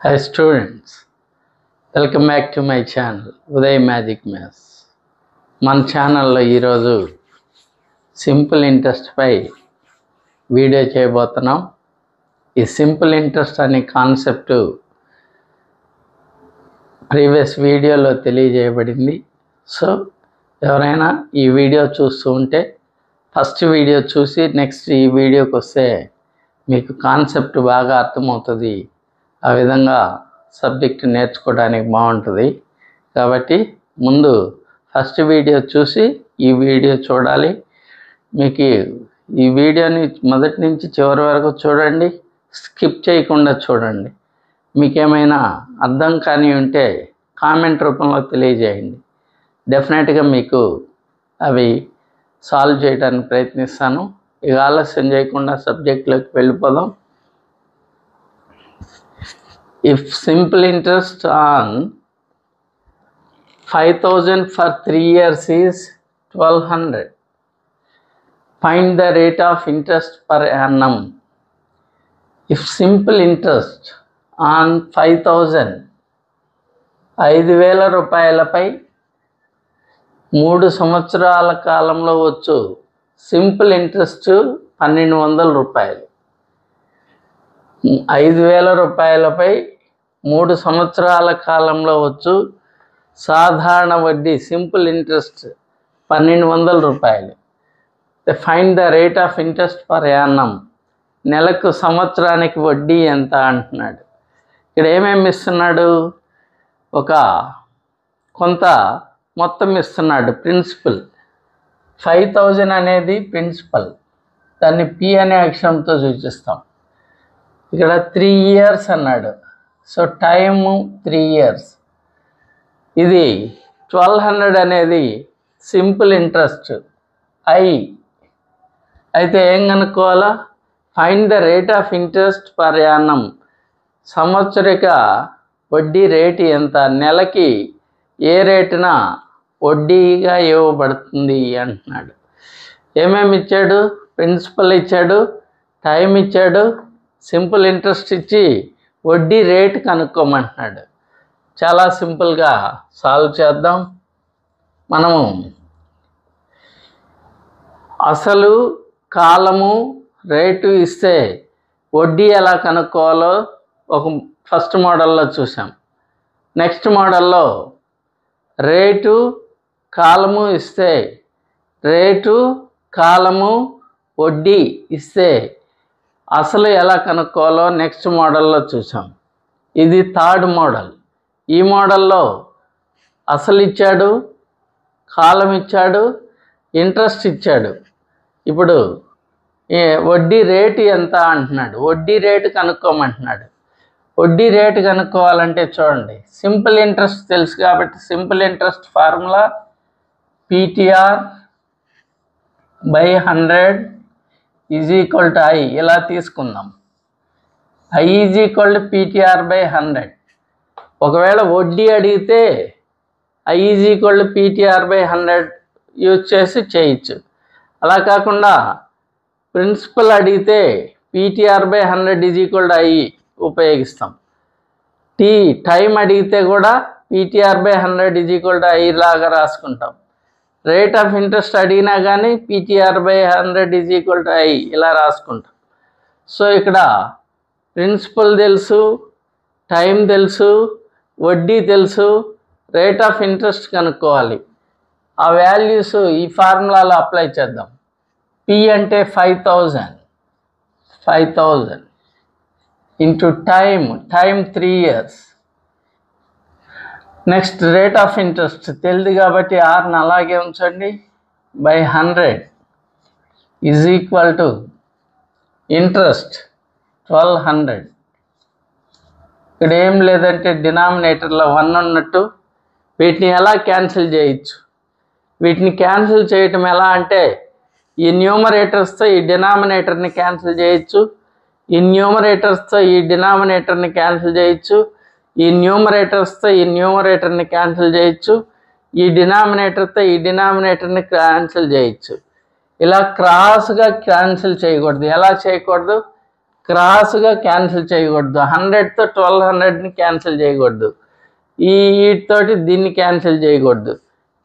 Hi students, welcome back to my channel Uday Magic Maths. మన ఛానల్లో ఈరోజు simple interest పై video చేయబోతున్నాం. ఈ సింపుల్ ఇంట్రెస్ట్ అనే కాన్సెప్ట్ ప్రీవియస్ వీడియోలో తెలియజేయబడింది. సో ఎవరైనా ఈ వీడియో చూస్తూ ఉంటే ఫస్ట్ వీడియో చూసి నెక్స్ట్ ఈ వీడియోకి వస్తే మీకు కాన్సెప్ట్ బాగా అర్థమవుతుంది. ఆ విధంగా సబ్జెక్ట్ నేర్చుకోవడానికి బాగుంటుంది. కాబట్టి ముందు ఫస్ట్ వీడియో చూసి ఈ వీడియో చూడాలి. మీకు ఈ వీడియోని మొదటి నుంచి చివరి వరకు చూడండి, స్కిప్ చేయకుండా చూడండి. మీకేమైనా అర్థం కాని ఉంటే కామెంట్ రూపంలో తెలియజేయండి. డెఫినెట్గా మీకు అవి సాల్వ్ చేయడానికి ప్రయత్నిస్తాను. ఇక ఆలస్యం చేయకుండా సబ్జెక్ట్లోకి వెళ్ళిపోదాం. If simple interest on 5,000 for 3 years is 1,200, find the rate of interest per annum. If simple interest on 5,000 5,000 రూపాయలపై 3 సంవత్సరాల కాలంలో వచ్చు సింపుల్ ఇంట్రెస్ట్ 1,200 రూపాయలు. 5,000 రూపాయలపై 3 సంవత్సరాల కాలంలో వచ్చు సాధారణ వడ్డీ సింపుల్ ఇంట్రెస్ట్ 1,200 రూపాయలు. Find the rate of interest per Yanam. నెలకు సంవత్సరానికి వడ్డీ ఎంత అంటున్నాడు. ఇక్కడ ఏమేమి ఇస్తున్నాడు? ఒక కొంత మొత్తం ఇస్తున్నాడు. ప్రిన్సిపల్ 5,000 అనేది ప్రిన్సిపల్. దాన్ని పి అనే అక్షరంతో సూచిస్తాం. ఇక్కడ 3 years అన్నాడు. So time 3 years. ఇది 1,200 అనేది సింపుల్ ఇంట్రెస్ట్ అయితే ఏం కనుక్కోవాలా? Find the rate of interest per annum. సంవత్సరిక వడ్డీ రేటు ఎంత, నెలకి ఏ రేటున వడ్డీగా ఇవ్వబడుతుంది అంటున్నాడు. ఏమేమి ఇచ్చాడు? ప్రిన్సిపల్ ఇచ్చాడు, టైం ఇచ్చాడు, సింపుల్ ఇంట్రెస్ట్ ఇచ్చి వడ్డీ రేటు కనుక్కోమంటున్నాడు. చాలా సింపుల్గా సాల్వ్ చేద్దాం. మనము అసలు కాలము రేటు ఇస్తే వడ్డీ ఎలా కనుక్కోవాలో ఒక ఫస్ట్ మోడల్లో చూసాం. నెక్స్ట్ మోడల్లో రేటు కాలము ఇస్తే, రేటు కాలము వడ్డీ ఇస్తే అసలు ఎలా కనుక్కోవాలో నెక్స్ట్ మోడల్లో చూసాం. ఇది థర్డ్ మోడల్. ఈ మోడల్లో అసలు ఇచ్చాడు, కాలం ఇచ్చాడు, ఇంట్రెస్ట్ ఇచ్చాడు. ఇప్పుడు వడ్డీ రేటు ఎంత అంటున్నాడు. వడ్డీ రేటు కనుక్కోమంటున్నాడు. వడ్డీ రేటు కనుక్కోవాలంటే చూడండి, సింపుల్ ఇంట్రెస్ట్ తెలుసు కాబట్టి simple interest formula PTR by 100 is equal to I. ఇలా తీసుకుందాం. I is equal to PTR by 100. ఒకవేళ వడ్డీ అడిగితే I is equal to PTR by 100 use చేసి చేయొచ్చు. అలా కాకుండా ప్రిన్సిపల్ అడిగితే PTR by 100 is equal to I ఉపయోగిస్తాం. టైం అడిగితే కూడా PTR by 100 is equal to I లాగా రాసుకుంటాం. రేట్ ఆఫ్ ఇంట్రెస్ట్ అడిగినా కానీ PTR by 100 is equal to I ఇలా రాసుకుంటాం. సో ఇక్కడ ప్రిన్సిపల్ తెలుసు, టైం తెలుసు, వడ్డీ తెలుసు, రేట్ ఆఫ్ ఇంట్రెస్ట్ కనుక్కోవాలి. ఆ వాల్యూస్ ఈ ఫార్ములాలో అప్లై చేద్దాం. పి అంటే 5,000 into time 3 years. Next rate of interest తెలియదు కాబట్టి ఆర్ని అలాగే ఉంచండి. By 100 is equal to interest 1,200. ఇక్కడ ఏం లేదంటే డినామినేటర్లో 1 ఉన్నట్టు వీటిని ఎలా క్యాన్సిల్ చేయొచ్చు? వీటిని క్యాన్సిల్ చేయటం ఎలా అంటే ఈ న్యూమరేటర్స్తో ఈ డినామినేటర్ని క్యాన్సిల్ చేయొచ్చు, ఈ న్యూమరేటర్స్తో ఈ డినామినేటర్ని క్యాన్సిల్ చేయొచ్చు, ఈ న్యూమరేటర్స్తో ఈ న్యూమరేటర్ని క్యాన్సిల్ చేయొచ్చు, ఈ డినామినేటర్తో ఈ డినామినేటర్ని క్యాన్సిల్ చేయొచ్చు. ఇలా క్రాస్గా క్యాన్సిల్ చేయకూడదు. ఎలా చేయకూడదు? క్రాస్గా క్యాన్సిల్ చేయకూడదు. 100తో 1200ని క్యాన్సిల్ చేయకూడదు. వీటితోటి దీన్ని క్యాన్సిల్ చేయకూడదు.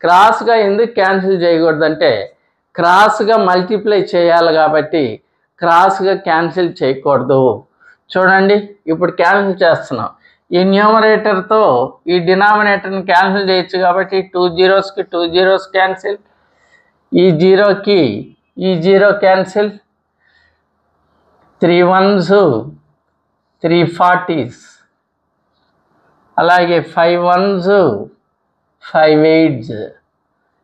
క్రాస్గా ఎందుకు క్యాన్సిల్ చేయకూడదు అంటే క్రాస్గా మల్టిప్లై చేయాలి కాబట్టి క్రాస్గా క్యాన్సిల్ చేయకూడదు. చూడండి, ఇప్పుడు క్యాన్సిల్ చేస్తున్నాం. ఈ న్యూమరేటర్తో ఈ డినామినేటర్ని క్యాన్సిల్ చేయొచ్చు కాబట్టి 2 zeros-కి 2 zeros క్యాన్సిల్, ఈ 0కి ఈ 0 క్యాన్సిల్, 3 1s 3 40s, అలాగే 5 1s 5 8s.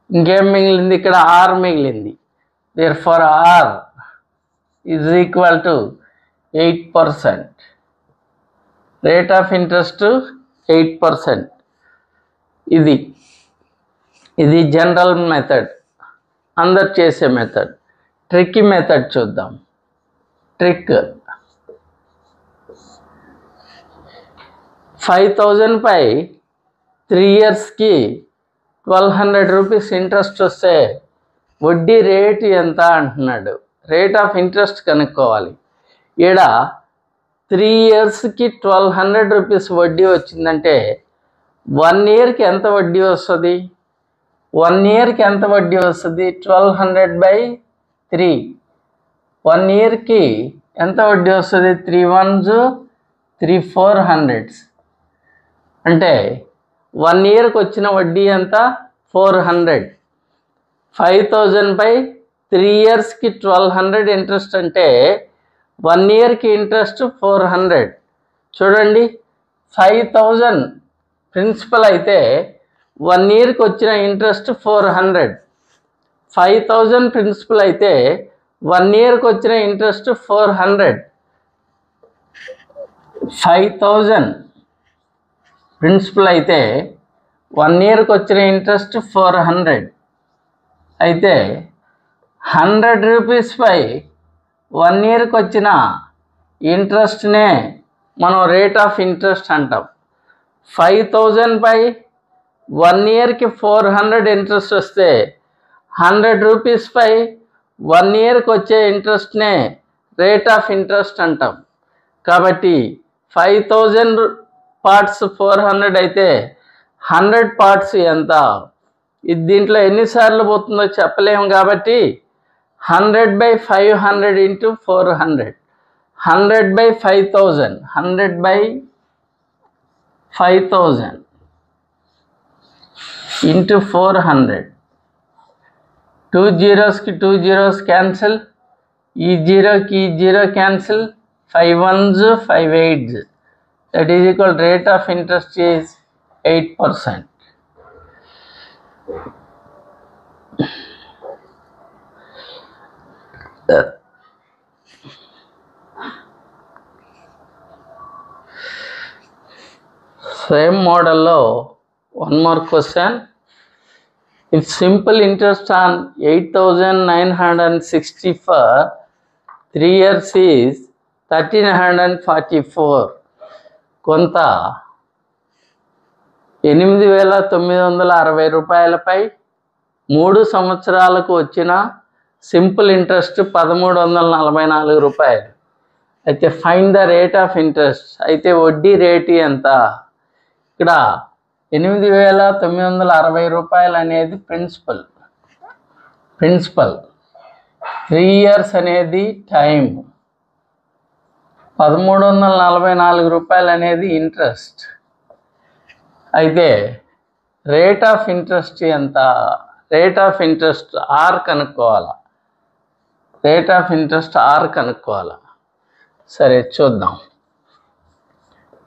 ఇంకేం మిగిలింది? ఇక్కడ R మిగిలింది. therefore R is equal to 8%. Rate of interest 8%. ఇది జనరల్ మెథడ్, అందరు చేసే మెథడ్. ట్రిక్కీ మెథడ్ చూద్దాం. ట్రిక్ 5,000 పై 3 yearsకి 1200 రూపీస్ ఇంట్రెస్ట్ వస్తే వడ్డీ రేటు ఎంత అంటున్నాడు. రేట్ ఆఫ్ ఇంట్రెస్ట్ కనుక్కోవాలి. ఈడ 3 yearsకి 1200 రూపీస్ వడ్డీ వచ్చిందంటే 1 yearకి ఎంత వడ్డీ వస్తుంది? 1 yearకి ఎంత వడ్డీ వస్తుంది? 1200/3. 1 yearకి ఎంత వడ్డీ వస్తుంది? 3 1s 3 400s. అంటే 1 yearకి వచ్చిన వడ్డీ ఎంత? 400. 5,000/3 yearsకి 1200 ఇంట్రెస్ట్ అంటే 1 yearకి ఇంట్రెస్ట్ 400. చూడండి, 5,000 ప్రిన్సిపల్ అయితే 1 yearకి వచ్చిన ఇంట్రెస్ట్ 400. 5,000 ప్రిన్సిపల్ అయితే 1 yearకి వచ్చిన ఇంట్రెస్ట్ 400. 5,000 ప్రిన్సిపల్ అయితే 1 yearకి వచ్చిన ఇంట్రెస్ట్ 400. అయితే 100 రూపీస్పై 1 yearకి వచ్చిన ఇంట్రెస్ట్నే మనం రేట్ ఆఫ్ ఇంట్రెస్ట్ అంటాం. 5,000/1 yearకి 400 ఇంట్రెస్ట్ వస్తే 100 రూపీస్పై 1 yearకి వచ్చే ఇంట్రెస్ట్నే రేట్ ఆఫ్ ఇంట్రెస్ట్ అంటాం. కాబట్టి 5,000 parts 400 అయితే 100 parts ఎంత? ఇది దీంట్లో ఎన్నిసార్లు పోతుందో చెప్పలేము కాబట్టి 100/500 into 400. 100/5000. 100/5000 into 400. 2 zeros-కి 2 zeros క్యాన్సిల్, ఈ 0కి ఈ 0 cancel, 5 1s 5 8s. That is equal rate of interest is 8%. Same model lo one more question. If simple interest on 8,960 for 3 years is 1,344. కొంత 8,960 రూపాయలపై 3 సంవత్సరాలకు వచ్చిన సింపుల్ ఇంట్రెస్ట్ 1,344 రూపాయలు. అయితే find the rate of interest. అయితే వడ్డీ రేటు ఎంత? ఇక్కడ 8,960 రూపాయలు అనేది ప్రిన్సిపల్. 3 years అనేది టైం. 1,344 రూపాయలు అనేది ఇంట్రెస్ట్. అయితే రేట్ ఆఫ్ ఇంట్రెస్ట్ ఎంత? రేట్ ఆఫ్ ఇంట్రెస్ట్ ఆర్ కనుక్కోవాలి. రేట్ ఆఫ్ ఇంట్రెస్ట్ ఆర్ కనుక్కోవాలి. సరే చూద్దాం.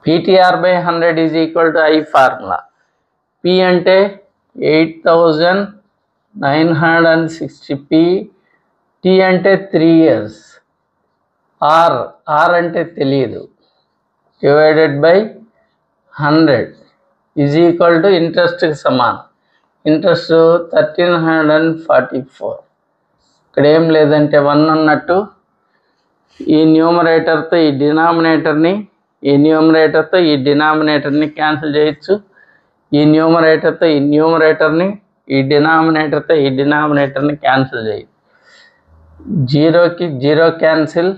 PTR/100 is equal to I formula. P అంటే 8,960P. T అంటే 3 years. R అంటే తెలియదు. Divided by 100 is equal to ఇంట్రెస్ట్కి సమానం. ఇంట్రెస్ట్ 1,344. ఇక్కడ ఏం లేదంటే 1 ఉన్నట్టు. ఈ న్యూమరేటర్తో ఈ డినామినేటర్ని క్యాన్సిల్ చేయొచ్చు. ఈ న్యూమరేటర్తో ఈ న్యూమరేటర్ని క్యాన్సిల్ చేయొచ్చు. 0కి 0 క్యాన్సిల్,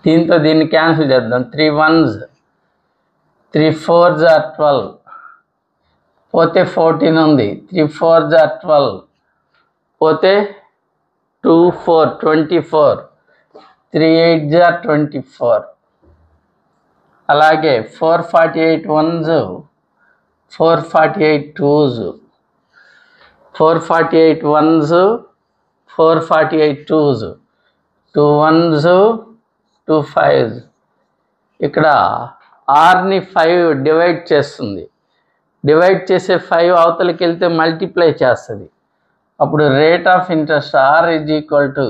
దీంతో దీన్ని క్యాన్సిల్ చేద్దాం. 3 1s 3 4s are 12, పోతే 14 ఉంది. 3 4s are 12, పోతే 2 4 24, 3 8s are 24. అలాగే 448 1s 448 2s, 448 1s 448 2s, 2 1s 2 5s. ఇక్కడ ఆర్ని 5 డివైడ్ చేస్తుంది. డివైడ్ చేసే 5 అవతలకి వెళ్తే మల్టిప్లై చేస్తుంది. అప్పుడు rate of interest R is equal to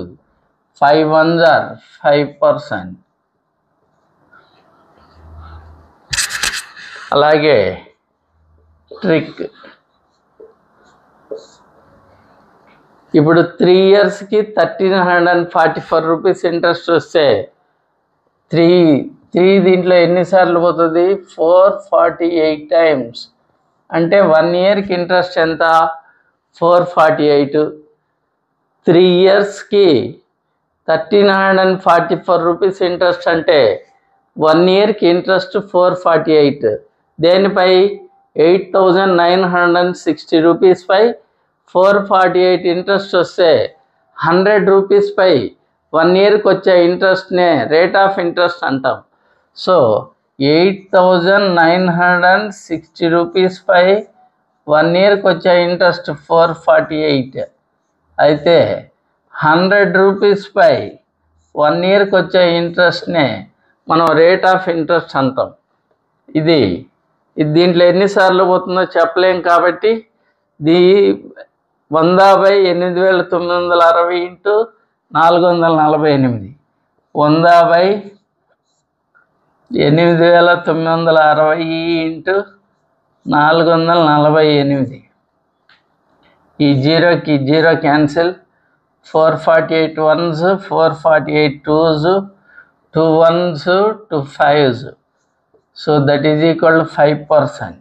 5 1s are 5%. అలాగే ట్రిక్, ఇప్పుడు 3 yearsకి 1344 రూపీస్ ఇంట్రెస్ట్ వస్తే 3 దీంట్లో ఎన్నిసార్లు పోతుంది? 448 times. అంటే 1 yearకి ఇంట్రెస్ట్ ఎంత? 448. 3 yearsకి 1344 రూపీస్ ఇంట్రెస్ట్ అంటే 1 yearకి ఇంట్రెస్ట్ 448. దేనిపై? 8960 రూపీస్పై 448 ఇంట్రెస్ట్ వస్తే 100 రూపీస్పై 1 yearకి వచ్చే ఇంట్రెస్ట్నే రేట్ ఆఫ్ ఇంట్రెస్ట్ అంటాం. సో 8960 రూపీస్పై 1 yearకి వచ్చే ఇంట్రెస్ట్ 448 అయితే 100 రూపీస్పై 1 yearకి వచ్చే ఇంట్రెస్ట్నే మనం రేట్ ఆఫ్ ఇంట్రెస్ట్ అంటాం. ఇది దీంట్లో ఎన్నిసార్లు పోతుందో చెప్పలేం కాబట్టి 100/8960 ఇంటూ 448, 100/8960 ఇంటూ 448. ఈ జీరోకి zero cancel. 448 1s 448 2s, 2 1s 2 5s. So that is equal to 5%.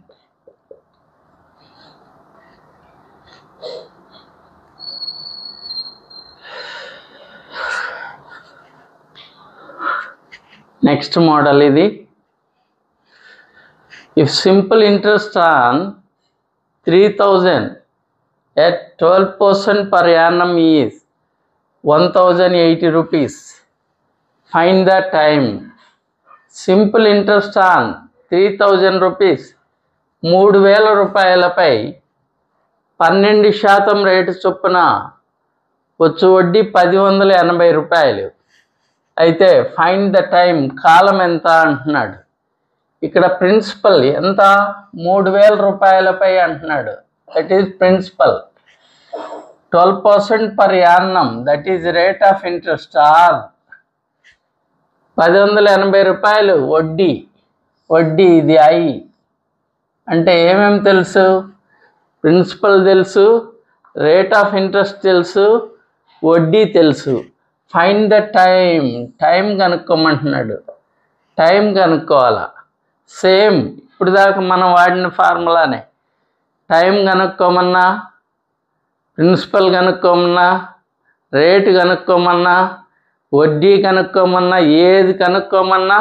Next model ఇది. If simple interest on 3000 at 12% per annum is 1080 rupees, find the time. Simple interest on 3000 rupees 3000 రూపాయలపై 12% rate చొప్పున వచ్చు వడ్డీ 1080 రూపాయలు. అయితే find the time, కాలం ఎంత అంటున్నాడు. ఇక్కడ principal ఎంత? 3000 రూపాయలపై అంటున్నాడు. That is principal. 12% per annum, that is rate of interest or 1080 రూపాయలు వడ్డీ. ఇది ఐ అంటే ఏమేమి తెలుసు? ప్రిన్సిపల్ తెలుసు, రేట్ ఆఫ్ ఇంట్రెస్ట్ తెలుసు, వడ్డీ తెలుసు. ఫైండ్ ద టైం కనుక్కోమంటున్నాడు. టైం కనుక్కోవాలా. సేమ్ ఇప్పుడు దాకా మనం వాడిన ఫార్ములానే. టైం కనుక్కోమన్నా, ప్రిన్సిపల్ కనుక్కోమన్నా, రేటు కనుక్కోమన్నా, వడ్డీ కనుక్కోమన్నా, ఏది కనుక్కోమన్నా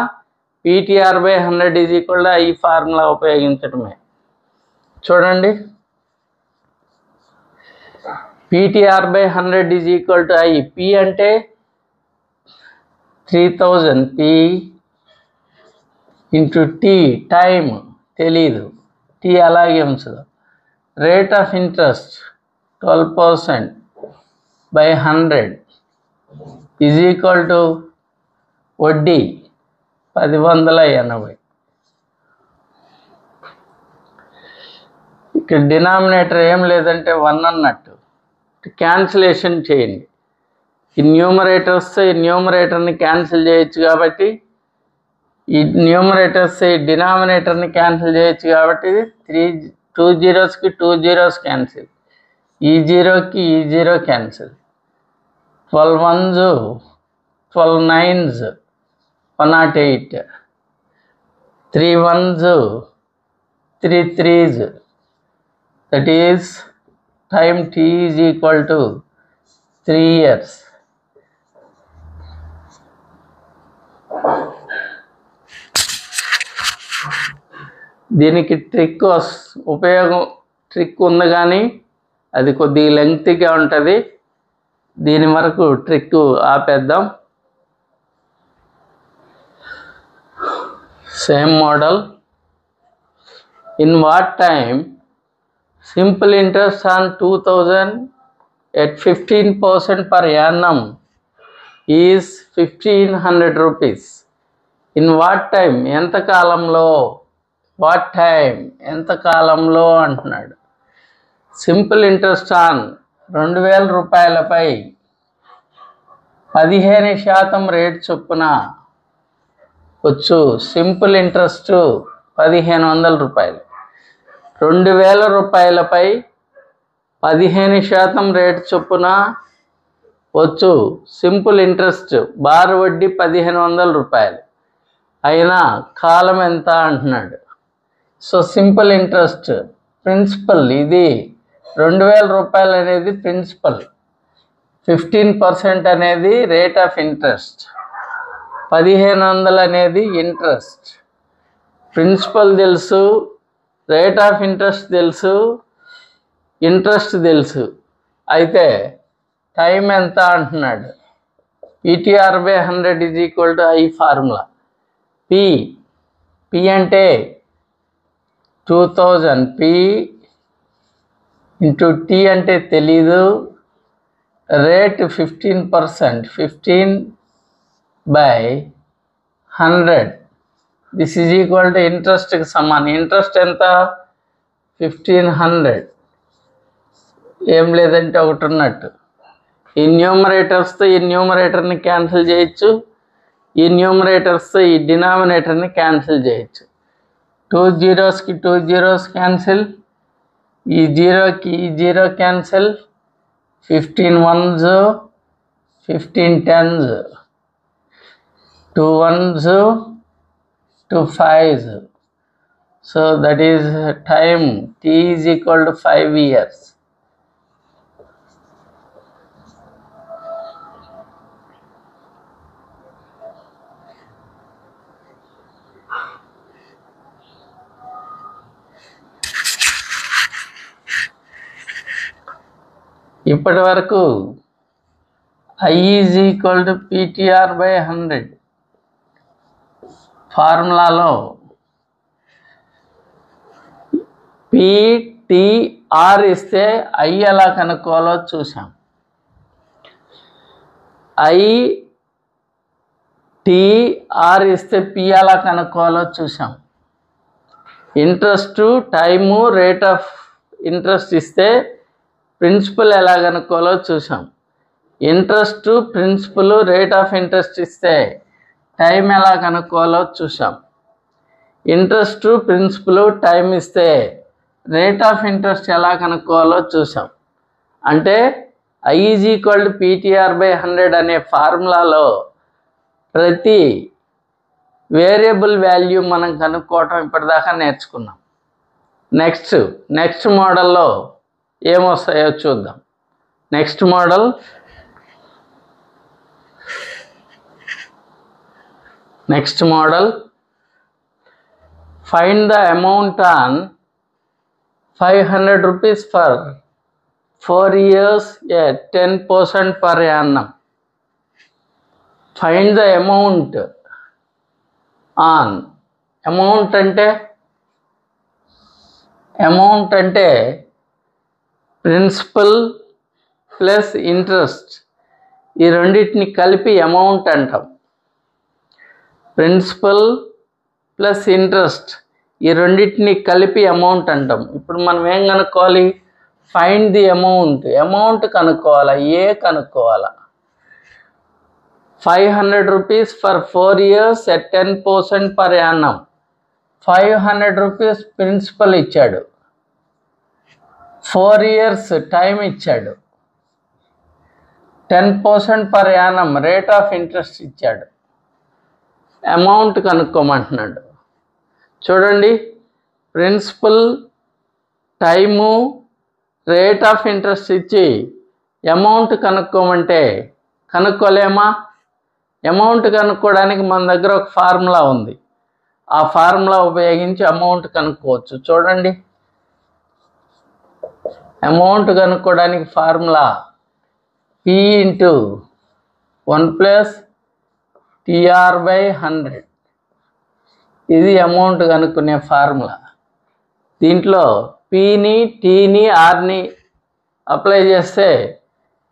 PTR/100 ఈజ్ ఈక్వల్ టు ఈ ఫార్ములా ఉపయోగించడమే. చూడండి, PTR/100 is equal to I. P అంటే 3000, P ఇంటూ T టైం తెలీదు, T అలాగే ఉంచదు. Rate of interest 12%/100 is equal to వడ్డీ 1080. ఇక్కడ డినామినేటర్ ఏం లేదంటే 1 అన్నట్టు. క్యాన్సిలేషన్ చేయండి. ఈ న్యూమరేటర్ వస్తే ఈ న్యూమరేటర్ని క్యాన్సిల్ చేయొచ్చు కాబట్టి, ఈ న్యూమరేటర్ వస్తే ఈ డినామినేటర్ని క్యాన్సిల్ చేయొచ్చు కాబట్టి 2 zeros-కి 2 zeros క్యాన్సిల్, ఈ 0కి ఈ 0 cancel. 12 1s 12 9s 108, 3 1s 3 3s. That is time T is equal to 3 years. దీనికి ట్రిక్ ఉంది, కానీ అది కొద్దిగా లెంగ్తీగా ఉంటుంది. దీని వరకు ట్రిక్ ఆపేద్దాం. Same model. In what time simple interest on 2000 at 15% per annum is 1500 rupees. In what time, ఎంత కాలంలో, వాట్ టైం ఎంత కాలంలో అంటున్నాడు. సింపుల్ ఇంట్రెస్ట్ ఆన్ 2000 రూపాయలపై 15% రేట్ చొప్పున వచ్చు. సింపుల్ ఇంట్రెస్ట్ 1500 రూపాయలు. 2000 రూపాయలపై 15% రేట్ చొప్పున వచ్చు. సింపుల్ ఇంట్రెస్ట్ బార్ వడ్డీ 1500 రూపాయలు అయినా కాలం ఎంత అంటున్నాడు. సో సింపుల్ ఇంట్రెస్ట్ ప్రిన్సిపల్, ఇది 2000 రూపాయలు అనేది ప్రిన్సిపల్, 15% అనేది రేట్ ఆఫ్ ఇంట్రెస్ట్, 1500 అనేది ఇంట్రెస్ట్. ప్రిన్సిపల్ తెలుసు, రేట్ ఆఫ్ ఇంట్రెస్ట్ తెలుసు, ఇంట్రెస్ట్ తెలుసు. అయితే టైం ఎంత అంటున్నాడు. PTR/100 is equal to I formula. P అంటే 2000, P ఇంటూ T అంటే తెలీదు, rate 15%, 15/100. This is equal to ఇంట్రెస్ట్కి సమానం. ఇంట్రెస్ట్ ఎంత? 1500. ఏం లేదంటే ఒకటి ఉన్నట్టు. ఈ న్యూమరేటర్స్తో ఈ న్యూమరేటర్ని క్యాన్సిల్ చేయొచ్చు, ఈ న్యూమరేటర్స్తో ఈ డినామినేటర్ని క్యాన్సిల్ చేయొచ్చు. 2 zeros-కి 2 zeros క్యాన్సిల్, ఈ 0కి ఈ 0 cancel, 15 ones, 15 tens, 2 ones, 2 5s. So that is time. T is equal to 5 years. ఇప్పటి వరకు I is equal to PTR/100 ఫార్ములాలో PTR ఇస్తే I ఎలా కనుక్కోవాలో చూసాం. ITR ఇస్తే P ఎలా కనుక్కోవాలో చూసాం. Interest, time, rate of interest ఇస్తే ప్రిన్సిపల్ ఎలా కనుక్కోవాలో చూసాం. Interest, principal, rate of interest ఇస్తే టైం ఎలా కనుక్కోవాలో చూసాం. ఇంట్రెస్ట్, ప్రిన్సిపల్, టైం ఇస్తే రేట్ ఆఫ్ ఇంట్రెస్ట్ ఎలా కనుక్కోవాలో చూసాం. అంటే I is equal to PTR/100 అనే ఫార్ములాలో ప్రతి వేరియబుల్ వాల్యూ మనం కనుక్కోవటం ఇప్పటిదాకా నేర్చుకున్నాం. నెక్స్ట్ మోడల్లో ఏమొస్తాయో చూద్దాం. Next model find the amount on 500 rupees for 4 years at 10% per annum. Find the amount on. Amount అంటే ప్రిన్సిపల్ ప్లస్ ఇంట్రెస్ట్, ఈ రెండింటిని కలిపి అమౌంట్ అంటాం. ప్రిన్సిపల్ ప్లస్ ఇంట్రెస్ట్ ఈ రెండింటిని కలిపి అమౌంట్ అంటాం. ఇప్పుడు మనం ఏం కనుక్కోవాలి? ఫైండ్ ది అమౌంట్ కనుక్కోవాలా, కనుక్కోవాలా. 500 rupees for 4 years at 10% per annum. 500 rupees principal ఇచ్చాడు, 4 years టైం ఇచ్చాడు, 10% per annum rate of interest ఇచ్చాడు. అమౌంట్ కనుక్కోమంటున్నాడు. చూడండి, principal, time, rate of interest ఇచ్చి అమౌంట్ కనుక్కోమంటే కనుక్కోలేమా? అమౌంట్ కనుక్కోవడానికి మన దగ్గర ఒక ఫార్ములా ఉంది. ఆ ఫార్ములా ఉపయోగించి అమౌంట్ కనుక్కోవచ్చు. చూడండి, అమౌంట్ కనుక్కోవడానికి formula P into 1 plus TR/100. ఇది అమౌంట్ కనుక్కునే ఫార్ములా. దీంట్లో Pని, Tని, Rని అప్లై చేస్తే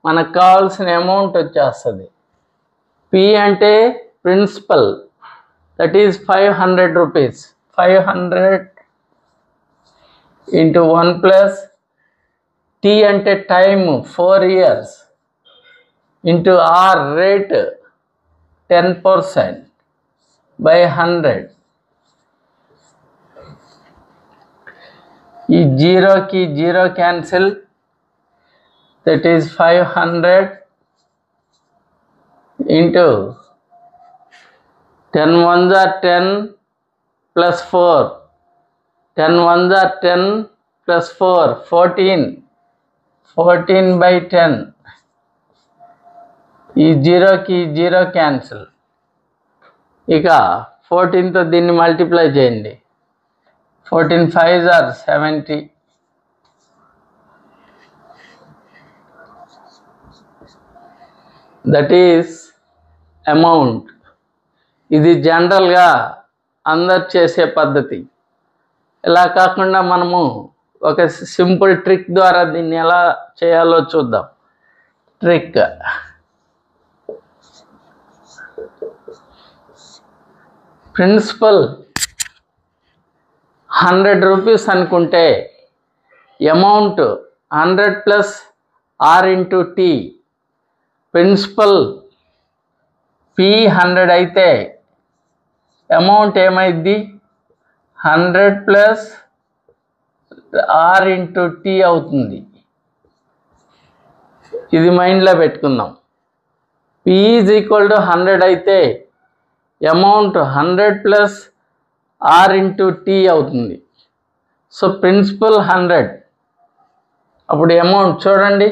మనకు కావాల్సిన అమౌంట్ వచ్చేస్తుంది. P అంటే principal, that is 500 rupees. 500 into 1 plus T అంటే time 4 years into R rate 10% by 100. ఈ జీరోకి zero cancel, that is 500 into 10 ones are 10 plus 4, 10 ones are 10 plus 4, 14, 14 by 10. ఈ జీరోకి జీరో క్యాన్సిల్. ఇక 14తో దీన్ని మల్టిప్లై చేయండి. 14 5s are 70. That is amount. ఇది జనరల్గా అందరు చేసే పద్ధతి. ఇలా కాకుండా మనము ఒక సింపుల్ ట్రిక్ ద్వారా దీన్ని ఎలా చేయాలో చూద్దాం. ట్రిక్, ప్రిన్సిపల్ 100 రూపీస్ అనుకుంటే amount 100 plus R into T. Principal P 100 అయితే అమౌంట్ ఏమైంది? 100 ప్లస్ R ఇంటూ T అవుతుంది. ఇది మైండ్లో పెట్టుకుందాం. P ఈజ్ ఈక్వల్ టు 100 అయితే amount 100 plus R into T అవుతుంది. So principal 100. అప్పుడు అమౌంట్ చూడండి,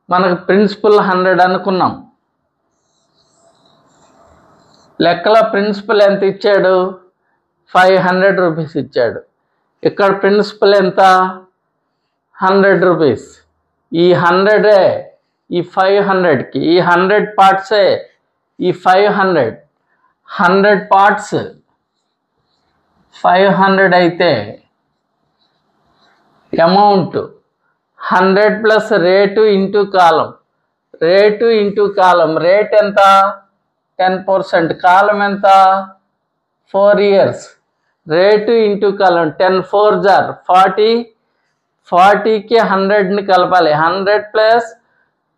మనకు ప్రిన్సిపల్ 100 అనుకున్నాం. లెక్కలో ప్రిన్సిపల్ ఎంత ఇచ్చాడు? 500 రూపీస్ ఇచ్చాడు. ఇక్కడ ప్రిన్సిపల్ ఎంత? 100 రూపీస్. ఈ 100 ఈ 500కి, ఈ 100 పార్ట్సే ఈ 500. 100 పార్ట్స్ 500 అయితే అమౌంట్ 100 ప్లస్ రేటు ఇంటూ కాలం. రేటు ఇంటూ కాలం. రేట్ ఎంత? 10%. కాలం ఎంత? 4 years. రేటు ఇంటూ కాలం. 10 4s are 40. 40కి 100ని కలపాలి. 100 ప్లస్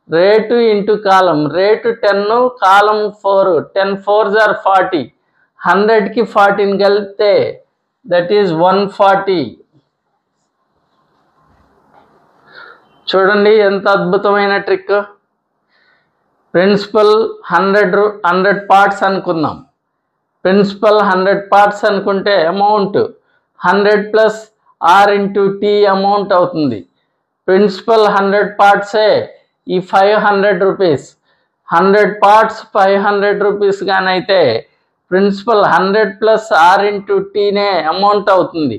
రేటు ఇంటూ కాలం. Rate 10, column 4. 10 4s are 40. 100కి 40ని కలిపితే దట్ ఈజ్ 140. చూడండి ఎంత అద్భుతమైన ట్రిక్. ప్రిన్సిపల్ 100 పార్ట్స్ అనుకుందాం. ప్రిన్సిపల్ 100 పార్ట్స్ అనుకుంటే amount 100 plus R into T amount అవుతుంది. ప్రిన్సిపల్ 100 పార్ట్సే ఈ 500 రూపీస్. 100 పార్ట్స్ 500 రూపీస్ గానైతే ప్రిన్సిపల్ 100 ప్లస్ R ఇంటూ Tనే అమౌంట్ అవుతుంది.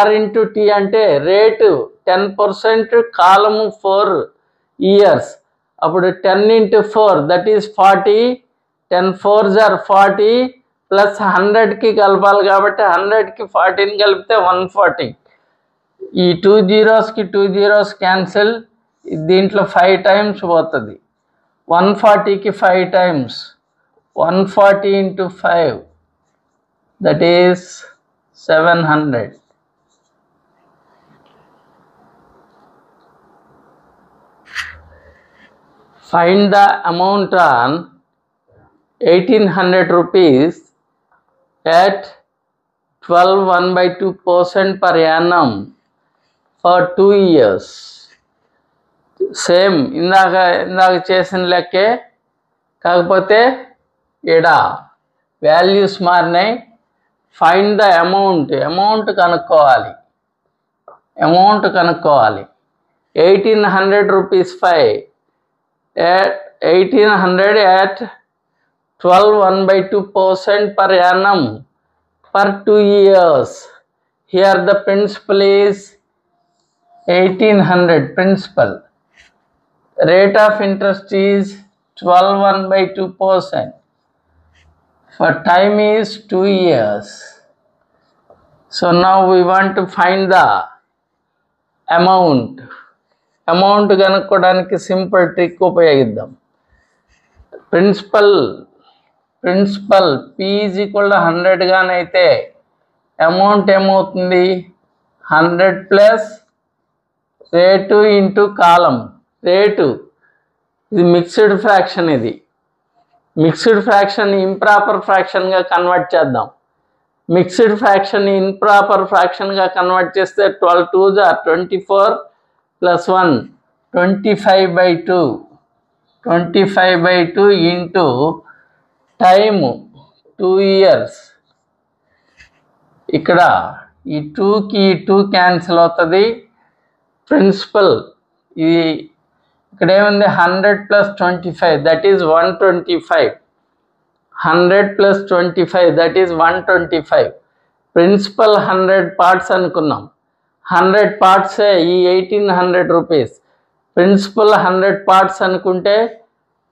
R ఇంటూ T అంటే రేటు 10%, కాలము 4 years. అప్పుడు 10 into 4 that is 40. 10 4s are 40 plus 100కి కలపాలి కాబట్టి 100కి 40ని కలిపితే 140. ఈ 2 zeros కి 2 zeros క్యాన్సిల్. దీంట్లో 5 times పోతుంది. 140కి 5 times. 140 into 5 that is 700. Find the amount on 1800 rupees at 12 1/2% per annum for 2 years. Same ఇందాక చేసిన లెక్కే, కాకపోతే ఇక్కడ వాల్యూస్ మారినాయి. Find the amount. అమౌంట్ కనుక్కోవాలి. 1800 rupees 1800 at 12 1/2% per annum per 2 years. Here the principal is 1800 principal. Rate of interest is 12.1/2%. For time is 2 years. So now we want to find the amount. Amount కనుక్కోవడానికి simple trick ఉపయోగిద్దాం. Principal P = 100 గానైతే amount ఏమవుతుంది? 100 plus rate ఇంటూ కాలం. Rate ఇది mixed fraction. ఇది mixed fraction improper ఫ్రాక్షన్గా convert చేద్దాం. Mixed fraction improper ఫ్రాక్షన్గా convert చేస్తే 12 2s are 24 plus 1 25/2. 25/2 into time 2 years. ఇక్కడ ఈ 2కి 2 క్యాన్సిల్ అవుతుంది. ప్రిన్సిపల్ ఇది ఇక్కడ ఏముంది? 100 + 25 that is 125. 100 + 25 that is 125. Principal 100 parts అనుకున్నాం. 100 partsే ఈ 1800 రూపీస్. ప్రిన్సిపల్ 100 parts అనుకుంటే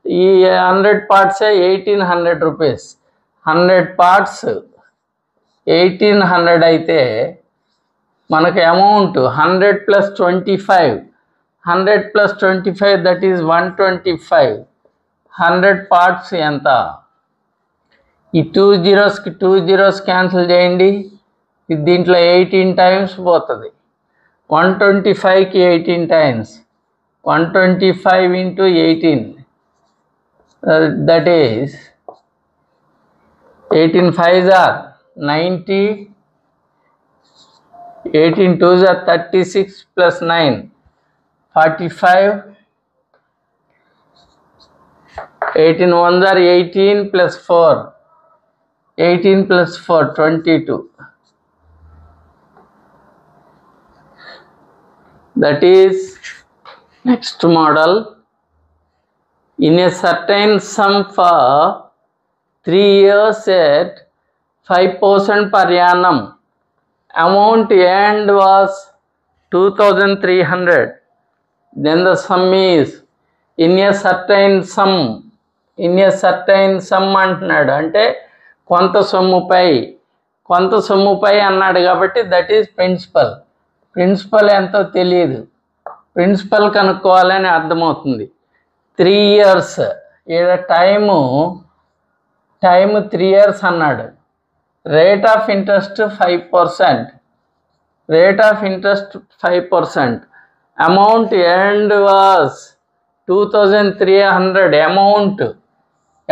ఈ 100 partsే 1800 రూపీస్. 100 parts 1800 అయితే మనకు అమౌంట్ 100 + 25. 100 + 25 that is 125. 100 parts ఎంత? ఈ 2 zeros కి 2 zeros క్యాన్సిల్ చేయండి. ఇది దీంట్లో 18 times పోతుంది. 125కి 18 times. 125 into 18 that is 18 5s are 90. 18 2s are 36 plus 9 45. 18 1s are 18 plus 4. 18 plus 4 22. That is next model. In a certain sum for 3 years at 5% per annum, amount earned was 2300. Then the sum is in a certain sum. In a certain sum అంటున్నాడు అంటే కొంత సొమ్ముపై అన్నాడు కాబట్టి that is principal. Principal ఎంతో తెలియదు, principal కనుక్కోవాలని అర్థమవుతుంది. 3 years ఈడ టైము 3 years అన్నాడు. Rate of interest 5%. Rate of interest 5%. Amount earned was 2300.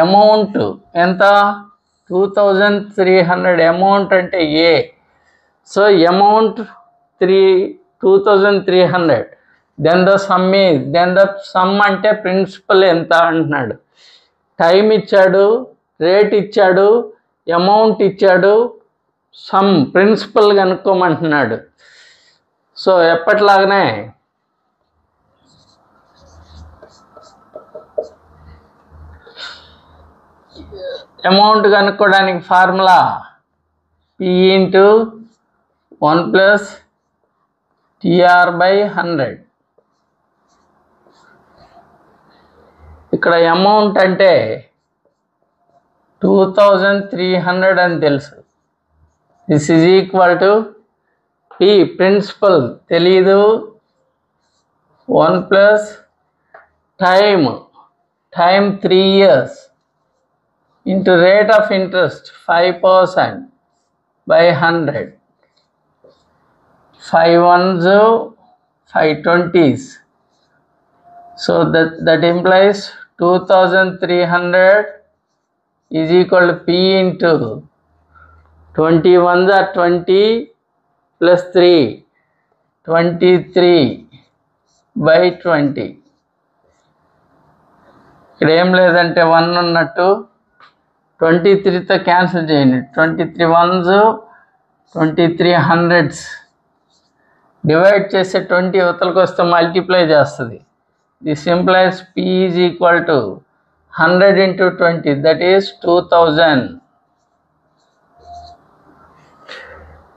Amount ఎంత? 2300. అమౌంట్ అంటే A. So amount 2300. Then the sum అంటే ప్రిన్సిపల్ ఎంత అంటున్నాడు. టైం ఇచ్చాడు, రేట్ ఇచ్చాడు, అమౌంట్ ఇచ్చాడు, సమ్ ప్రిన్సిపల్ కనుక్కోమంటున్నాడు. సో ఎప్పటిలాగానే అమౌంట్ కనుక్కోవడానికి ఫార్ములా P × 1 + TR/100. ఇక్కడ అమౌంట్ అంటే 2300 అని తెలుసు. This is equal to P principal తెలీదు, 1 + time 3 years into rate of interest 5% by 100. 5 1s 5 20s. So that implies 2300 is equal to P into 21s are 20 plus 3 23 by 20. ఇక్కడ ఏం లేదంటే 1 ఉన్నట్టు 23తో cancel చేయండి. 23 1s 23 100s డివైడ్ చేస్తే 20 అవతలకు వస్తే multiply చేస్తుంది. This implies P is equal to 100 × 20 that is 2000.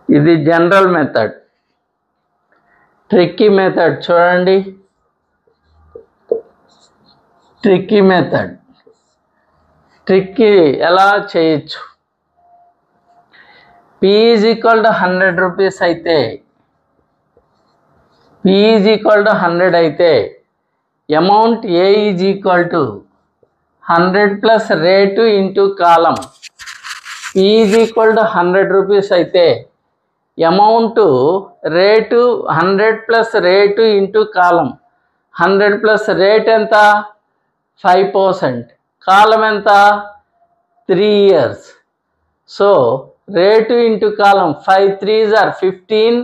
ఇది జనరల్ మెథడ్. ట్రిక్కీ మెథడ్ చూడండి. Tricky method. ట్రిక్కీ ఎలా చేయొచ్చు? P is equal to 100 rupees అయితే, P is equal to 100 అయితే amount A is equal to 100 plus rate ఇంటూ కాలం. P is equal to 100 rupees అయితే amount rate 100 plus rate ఇంటూ కాలం. 100 plus రేట్ ఎంత? 5%. కాలం ఎంత? 3 years. సో రేటు ఇంటూ కాలం 5 3s are 15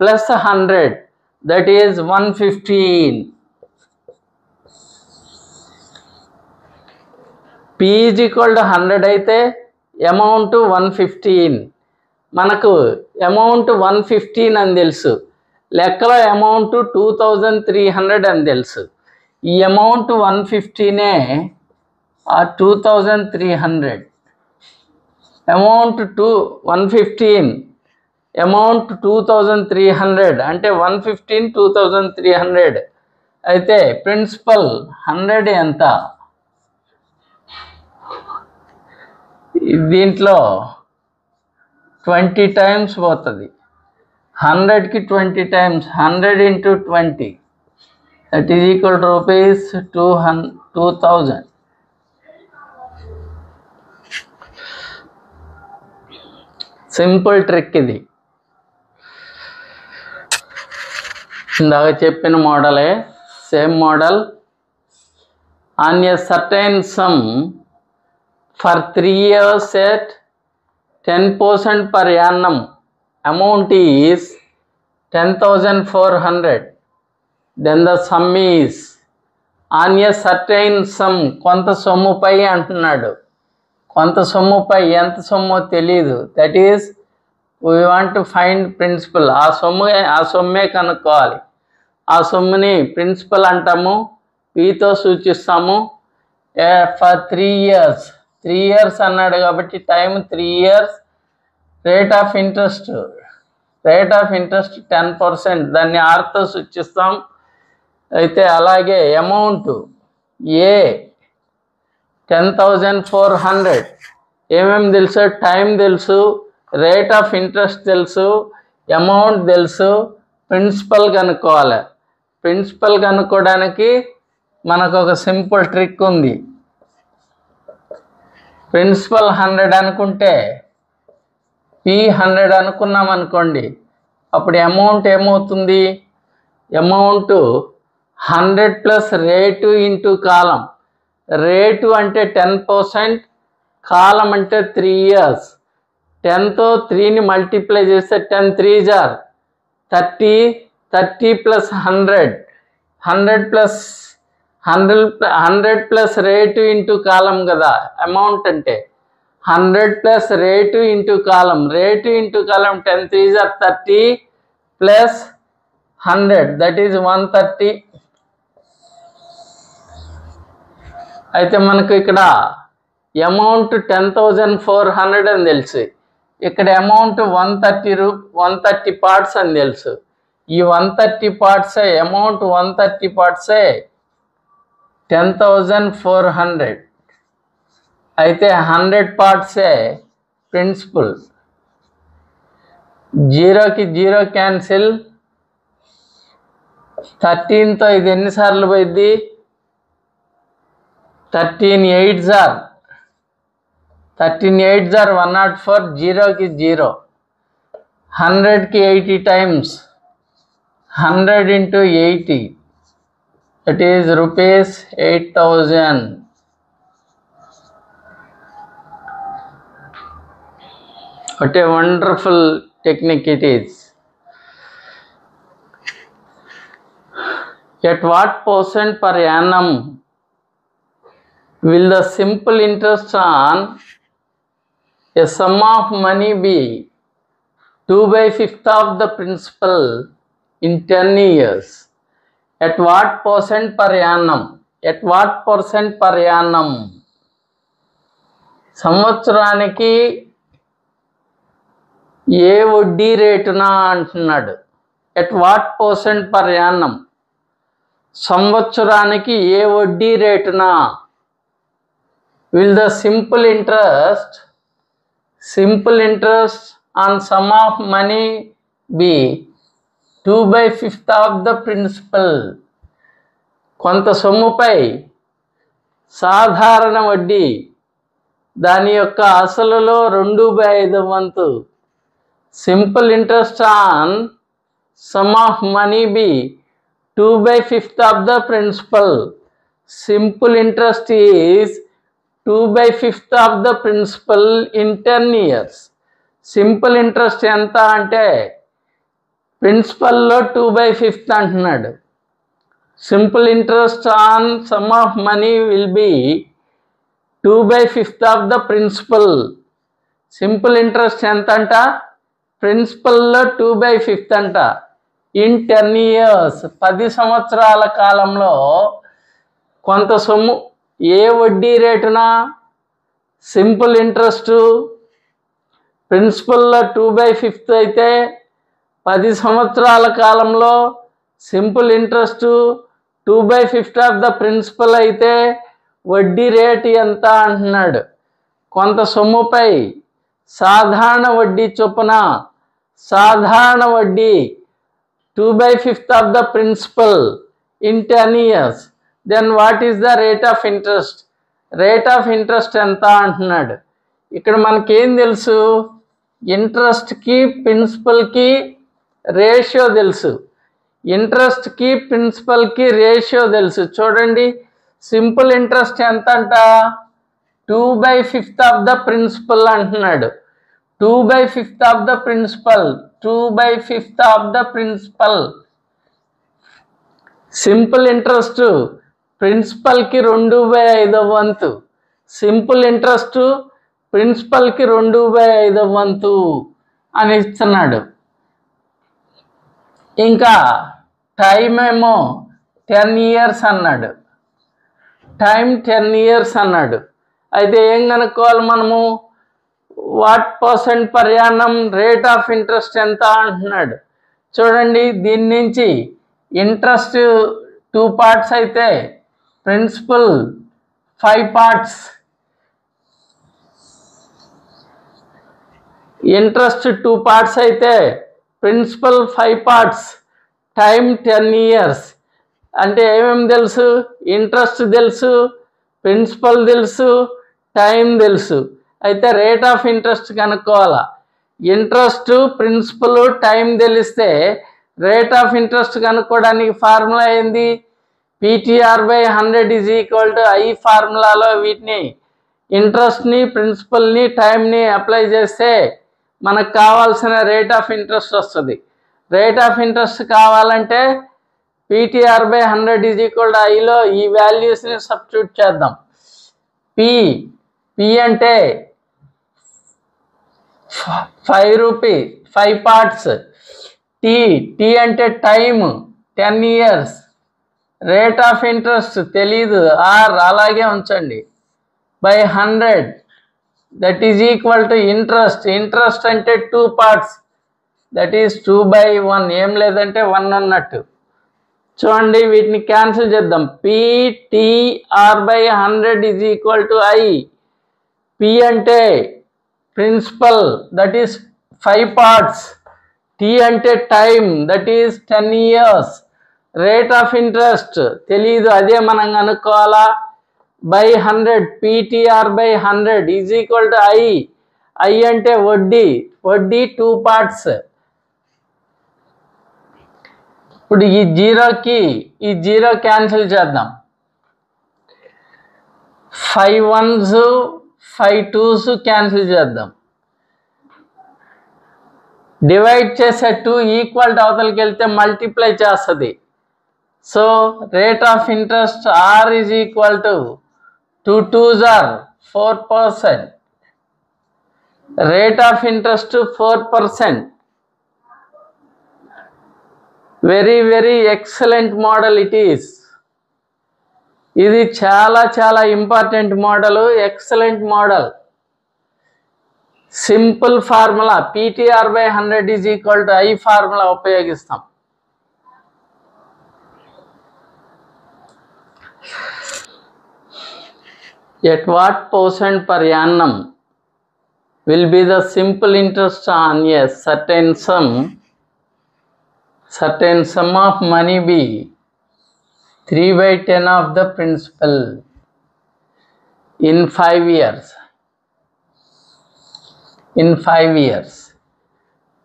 plus 100, that is 115. P is equal to 100 అయితే అమౌంట్ 115. మనకు అమౌంట్ 115 అని తెలుసు. లెక్కలో అమౌంట్ 2300 అని తెలుసు. ఈ అమౌంట్ 115ఏ ఆ 2300. అమౌంట్ 115 అమౌంట్ 2300 అంటే 115 2300 అయితే ప్రిన్సిపల్ 100 ఎంత? దీంట్లో 20 times పోతుంది. 100కి 20 times, 100 into 20, that is equal to rupees 2000. Simple trick ఇది. ఇందాక చెప్పిన మోడలే, same model. On a certain sum for 3 years at 10% per annum, amount is 10,400. Then the sum is on a certain sum, కొంత సొమ్ముపై అంటున్నాడు. కొంత సొమ్ముపై ఎంత సొమ్ము తెలీదు. That is we want to find principal. ఆ సొమ్మే కనుక్కోవాలి. ఆ సొమ్ముని ప్రిన్సిపల్ అంటాము, పీతో సూచిస్తాము. ఫర్ 3 years, 3 years అన్నాడు కాబట్టి time 3 years. Rate of interest 10%, దాన్ని ఆర్తో సూచిస్తాం. అయితే అలాగే అమౌంట్ ఏ 10,400. ఏమేమి తెలుసు? టైం తెలుసు, రేట్ ఆఫ్ ఇంట్రెస్ట్ తెలుసు, అమౌంట్ తెలుసు. ప్రిన్సిపల్ కనుక్కోవాలి. ప్రిన్సిపల్ కనుక్కోవడానికి మనకు ఒక సింపుల్ ట్రిక్ ఉంది. ప్రిన్సిపల్ 100 అనుకుంటే P 100 అనుకున్నాం అనుకోండి, అప్పుడు అమౌంట్ ఏమవుతుంది? అమౌంట్ 100 plus రేటు ఇంటూ కాలం. రేటు అంటే 10%, కాలం అంటే 3 years. 10తో 3ని మల్టిప్లై చేస్తే 10 3s are 30, 30 plus 100, 100 plus rate ఇంటూ కాలం కదా అమౌంట్ అంటే. 100 plus రేటు ఇంటూ కాలం. రేటు ఇంటూ కాలం 10 3s are 30 plus 100, that is 130. అయితే మనకు ఇక్కడ అమౌంట్ 10,400 అని తెలుసు. ఇక్కడ అమౌంట్ 130 parts అని తెలుసు. ఈ 130 parts అమౌంట్ 130 parts 10,400. అయితే 100 parts ప్రిన్సిపల్. 0కి 0 క్యాన్సిల్. 13తో ఇది ఎన్నిసార్లు పోయింది? 13 8s are 104. 0కి 0. 100కి 80 times. 100 into 80, that is rupees 8,000. What a wonderful technique it is. At what percent per annum will the simple interest on a sum of money be 2/5 of the principal in 10 years? At what percent per annum? At what percent per annum? సంవత్సరానికి ఏ వడ్డీ రేటున అంటున్నాడు. At what percent per annum, సంవత్సరానికి ఏ వడ్డీ రేటున. Will the simple interest on sum of money be 2/5 of the principal. కొంత సొమ్ముపై సాధారణ వడ్డీ దాని యొక్క అసలులో 2/5 వంతు. Simple interest on sum of money be 2/5 of the principal. Simple interest is 2/5 of the principal in 10 years. Simple interest ఎంత అంటే ప్రిన్సిపల్లో 2/5 అంటున్నాడు. Simple interest on sum of money will be 2/5 of the principal. Simple interest ఎంత అంట, ప్రిన్సిపల్లో 2/5 అంట. In 10 years, 10 సంవత్సరాల కాలంలో కొంత సొమ్ము ఏ వడ్డీ రేటున, సింపుల్ ఇంట్రెస్ట్ ప్రిన్సిపల్లో 2/5 అయితే 10 సంవత్సరాల కాలంలో simple interest 2/5 of the principal అయితే వడ్డీ రేటు ఎంత అంటున్నాడు. కొంత సొమ్ముపై సాధారణ వడ్డీ చొప్పున, సాధారణ వడ్డీ 2/5 of the principal in 10 years. Then what is the rate of interest? Rate of interest ఎంత అంటున్నాడు. ఇక్కడ మనకేం తెలుసు, ఇంట్రెస్ట్కి ప్రిన్సిపల్కి రేషియో తెలుసు. ఇంట్రెస్ట్కి ప్రిన్సిపల్కి రేషియో తెలుసు. చూడండి, సింపుల్ ఇంట్రెస్ట్ ఎంత అంట, 2/5 ఆఫ్ ద ప్రిన్సిపల్ అంటున్నాడు. 2/5 of the principal, 2/5 of the principal. Simple interest ప్రిన్సిపల్కి 2/5 వంతు. సింపుల్ ఇంట్రెస్ట్ ప్రిన్సిపల్కి 2/5 వంతు అని ఇస్తున్నాడు. ఇంకా టైం ఏమో 10 years అన్నాడు. టైం 10 years అన్నాడు. అయితే ఏం కనుక్కోవాలి మనము, what percent per Yanam, rate of interest ఎంత అంటున్నాడు. చూడండి, దీని నుంచి ఇంట్రెస్ట్ 2 parts అయితే ప్రిన్సిపల్ 5 parts. ఇంట్రెస్ట్ 2 parts అయితే ప్రిన్సిపల్ 5 parts, టైం 10 years. అంటే ఏమేమి తెలుసు, ఇంట్రెస్ట్ తెలుసు, ప్రిన్సిపల్ తెలుసు, టైం తెలుసు. అయితే రేట్ ఆఫ్ ఇంట్రెస్ట్ కనుక్కోవాలా. ఇంట్రెస్ట్, ప్రిన్సిపల్, టైం తెలిస్తే రేట్ ఆఫ్ ఇంట్రెస్ట్ కనుక్కోవడానికి ఫార్ములా ఏంది, PTR/100 = I. ఫార్ములాలో వీటిని ఇంట్రెస్ట్ని, ప్రిన్సిపల్ని, టైంని అప్లై చేస్తే మనకు కావాల్సిన రేట్ ఆఫ్ ఇంట్రెస్ట్ వస్తుంది. రేట్ ఆఫ్ ఇంట్రెస్ట్ కావాలంటే PTR/100 = Iలో ఈ వాల్యూస్ని సబ్స్టిట్యూట్ చేద్దాం. P అంటే 5 రూపీస్, 5 parts. T అంటే time 10 years. Rate of interest తెలీదు, R అలాగే ఉంచండి, by 100 that is equal to interest. Interest అంటే 2 parts, దట్ ఈజ్ 2/1. ఏం లేదంటే 1 అన్నట్టు. చూడండి, వీటిని క్యాన్సిల్ చేద్దాం. PTR/100 = I. P అంటే principal, that is 5 parts. T అంటే time, that is 10 years. Rate of interest తెలీదు, అదే మనం కనుక్కోవాలా. By 100, PTR/100 = I. I అంటే వడ్డీ, 2 parts. ఇప్పుడు ఈ జీరోకి ఈ జీరో క్యాన్సిల్ చేద్దాం. 5 1s, 5 2s క్యాన్సిల్ చేద్దాం. డివైడ్ చేసే 2 ఈక్వల్ అవతలకి వెళ్తే మల్టిప్లై చేస్తుంది. So rate of interest R is equal to 2 2s are 4%. Rate of interest 4%. Very very excellent model it is. ఇది చాలా చాలా important model, excellent model. Simple formula PTR/100 is equal to I formula ఉపయోగిస్తాం. At what percent per annum will be the simple interest on a certain sum of money be 3/10 of the principal in 5 years? In 5 years.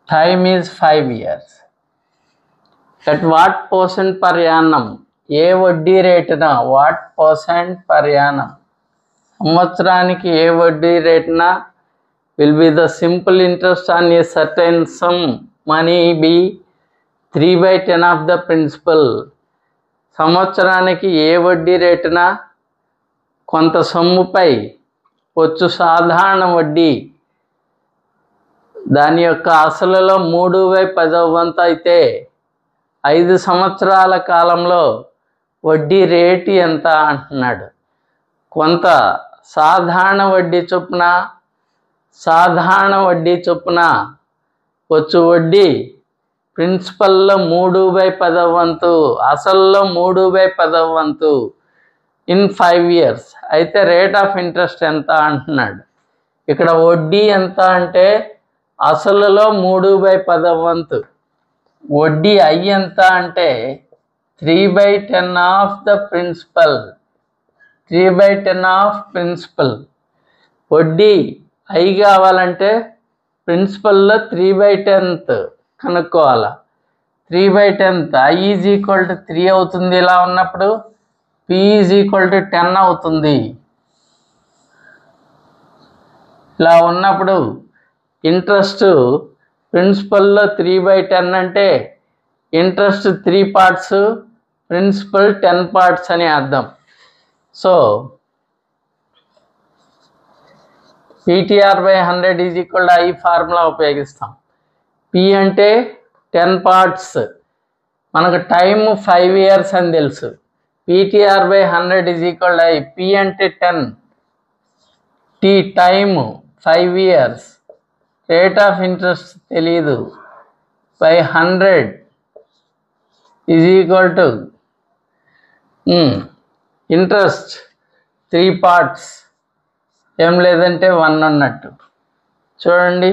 Time is 5 years. At what percent per annum? ఏ వడ్డీ రేటున what percent per annum, సంవత్సరానికి ఏ వడ్డీ రేటున will be the simple interest on a certain sum money be 3/10 of the principal. సంవత్సరానికి ఏ వడ్డీ రేటున కొంత సొమ్ముపై వచ్చు సాధారణ వడ్డీ దాని యొక్క అసలులో 3/10 వంతు అయితే 5 సంవత్సరాల కాలంలో వడ్డీ రేటు ఎంత అంటున్నాడు. కొంత సాధారణ వడ్డీ చొప్పున వచ్చు వడ్డీ ప్రిన్సిపల్లో 3/10 వంతు, అసల్లో 3/10 వంతు ఇన్ 5 years. అయితే రేట్ ఆఫ్ ఇంట్రెస్ట్ ఎంత అంటున్నాడు. ఇక్కడ వడ్డీ ఎంత అంటే అసలులో 3/10 వంతు, వడ్డీ I ఎంత అంటే 3/10 of the principal. 3/10 of principal. వడ్డీ I కావాలంటే ప్రిన్సిపల్లో 3/10 కనుక్కోవాలా. 3/10 I ఈజ్ ఈక్వల్ టు 3 అవుతుంది. ఇలా ఉన్నప్పుడు P ఈజ్ ఈక్వల్ టు 10 అవుతుంది. ఇలా ఉన్నప్పుడు ఇంట్రెస్ట్ ప్రిన్సిపల్లో 3/10 అంటే ఇంట్రెస్ట్ 3 పార్ట్స్, ప్రిన్సిపల్ 10 పార్ట్స్ అని అర్థం. So PTR/100 is equal to I formula ఉపయోగిస్తాం. P అంటే 10 పార్ట్స్, మనకు టైం 5 years అని తెలుసు. PTR/100 is equal to I. P అంటే 10, T time 5 years, rate of interest తెలీదు, by 100 is equal to interest 3 parts, ఏం లేదంటే 1 అన్నట్టు. చూడండి,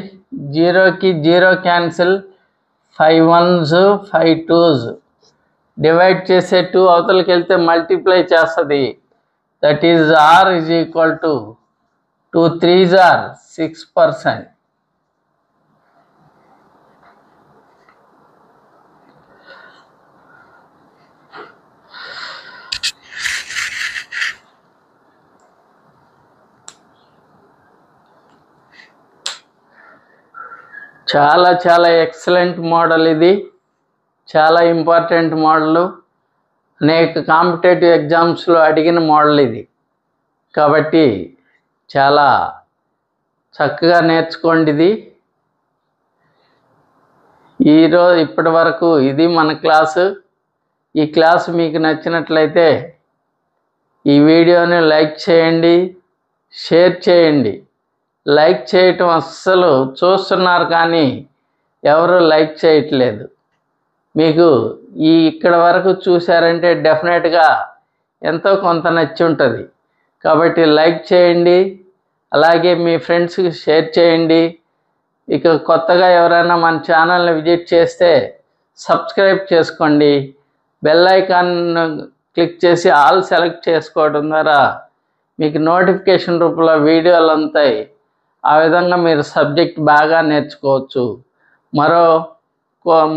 0కి 0 క్యాన్సిల్, 5 ones 5 twos, డివైడ్ చేసే 2 అవతలకి వెళ్తే మల్టిప్లై చేస్తుంది. That is R is equal to 2 3s are 6%. చాలా ఎక్సలెంట్ మోడల్ ఇది, చాలా ఇంపార్టెంట్ మోడల్, అనేక కాంపిటేటివ్ ఎగ్జామ్స్లో అడిగిన మోడల్ ఇది. కాబట్టి చాలా చక్కగా నేర్చుకోండి. ఇది ఇప్పటి వరకు ఇది మన క్లాసు. ఈ క్లాసు మీకు నచ్చినట్లయితే ఈ వీడియోని లైక్ చేయండి, షేర్ చేయండి. లైక్ చేయటం అస్సలు చూస్తున్నారు కానీ ఎవరు లైక్ చేయట్లేదు. మీకు ఇక్కడ వరకు చూశారంటే డెఫినెట్గా ఎంతో కొంత నచ్చి ఉంటుంది. కాబట్టి లైక్ చేయండి, అలాగే మీ ఫ్రెండ్స్కి షేర్ చేయండి. ఇక కొత్తగా ఎవరైనా మన ఛానల్ని విజిట్ చేస్తే సబ్స్క్రైబ్ చేసుకోండి. బెల్ ఐకాన్ క్లిక్ చేసి ఆల్ సెలెక్ట్ చేసుకోవడం ద్వారా మీకు నోటిఫికేషన్ రూపంలో వీడియోలు అందుతాయి. ఆ విధంగా మీరు సబ్జెక్ట్ బాగా నేర్చుకోవచ్చు.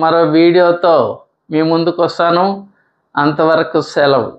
మరో వీడియోతో మీ ముందుకు వస్తాను. అంతవరకు సెలవు.